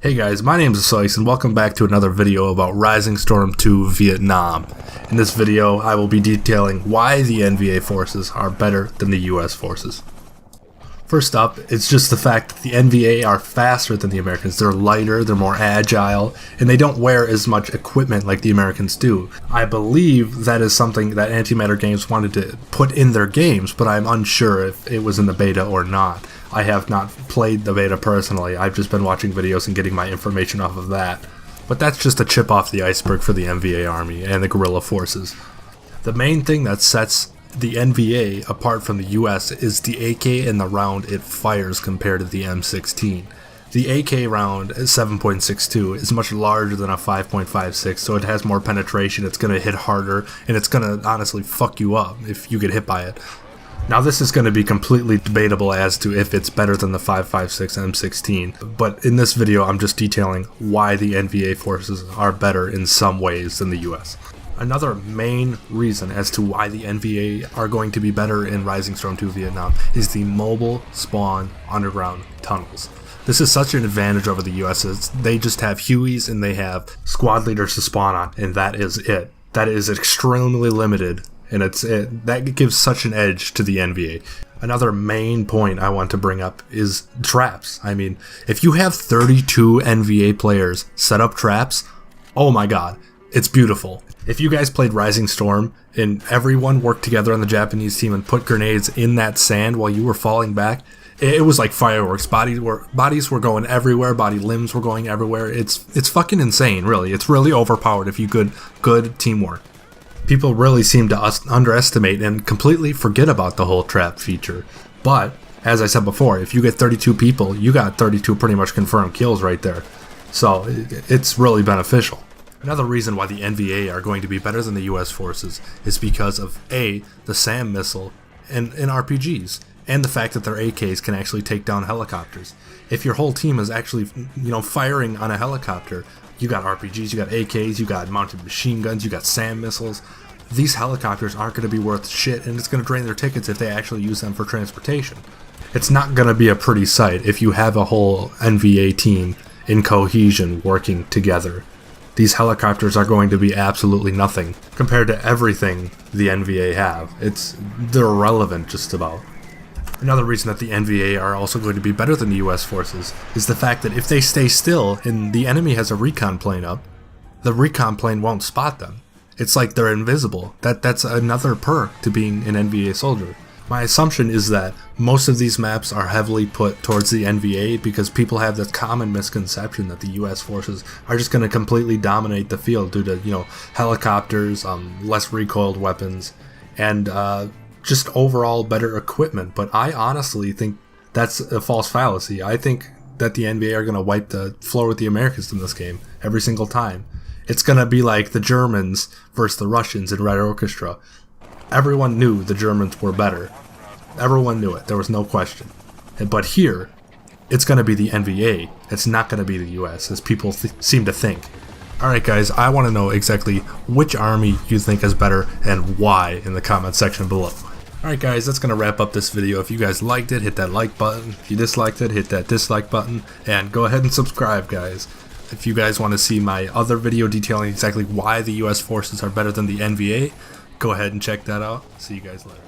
Hey guys, my name is AsOiXX and welcome back to another video about Rising Storm 2 Vietnam. In this video, I will be detailing why the NVA forces are better than the US forces. First up, it's just the fact that the NVA are faster than the Americans. They're lighter, they're more agile, and they don't wear as much equipment like the Americans do. I believe that is something that Antimatter Games wanted to put in their games, but I'm unsure if it was in the beta or not. I have not played the beta personally, I've just been watching videos and getting my information off of that. But that's just a chip off the iceberg for the NVA army and the guerrilla forces. The main thing that sets the NVA apart from the US is the AK and the round it fires compared to the M16. The AK round, 7.62, is much larger than a 5.56, so it has more penetration, it's going to hit harder, and it's going to honestly fuck you up if you get hit by it. Now this is going to be completely debatable as to if it's better than the 5.56 M16, but in this video I'm just detailing why the NVA forces are better in some ways than the US. Another main reason as to why the NVA are going to be better in Rising Storm 2 Vietnam is the mobile spawn underground tunnels. This is such an advantage over the US as they just have Hueys and they have squad leaders to spawn on, and that is it. That is extremely limited, and that gives such an edge to the NVA. Another main point I want to bring up is traps. I mean, if you have 32 NVA players set up traps, oh my god, it's beautiful. If you guys played Rising Storm and everyone worked together on the Japanese team and put grenades in that sand while you were falling back, it was like fireworks. Bodies were going everywhere, body limbs were going everywhere. It's fucking insane, really. It's really overpowered if you good teamwork. People really seem to underestimate and completely forget about the whole trap feature. But, as I said before, if you get 32 people, you got 32 pretty much confirmed kills right there. So, it's really beneficial. Another reason why the NVA are going to be better than the US forces is because of A, the SAM missile and RPGs, and the fact that their AKs can actually take down helicopters. If your whole team is actually, firing on a helicopter, you got RPGs, you got AKs, you got mounted machine guns, you got SAM missiles. These helicopters aren't going to be worth shit, and it's going to drain their tickets if they actually use them for transportation. It's not going to be a pretty sight if you have a whole NVA team in cohesion working together. These helicopters are going to be absolutely nothing compared to everything the NVA have. They're irrelevant just about. Another reason that the NVA are also going to be better than the US forces is the fact that if they stay still and the enemy has a recon plane up, the recon plane won't spot them. It's like they're invisible. That's another perk to being an NVA soldier. My assumption is that most of these maps are heavily put towards the NVA because people have this common misconception that the US forces are just going to completely dominate the field due to, helicopters, less recoiled weapons, and just overall better equipment. But I honestly think that's a false fallacy. I think that the NVA are going to wipe the floor with the Americans in this game every single time. It's going to be like the Germans versus the Russians in Red Orchestra. Everyone knew the Germans were better. Everyone knew it. There was no question. But here, it's going to be the NVA. It's not going to be the US, as people seem to think. Alright guys, I want to know exactly which army you think is better and why in the comment section below. Alright guys, that's going to wrap up this video. If you guys liked it, hit that like button. If you disliked it, hit that dislike button. And go ahead and subscribe, guys. If you guys want to see my other video detailing exactly why the US forces are better than the NVA, go ahead and check that out. See you guys later.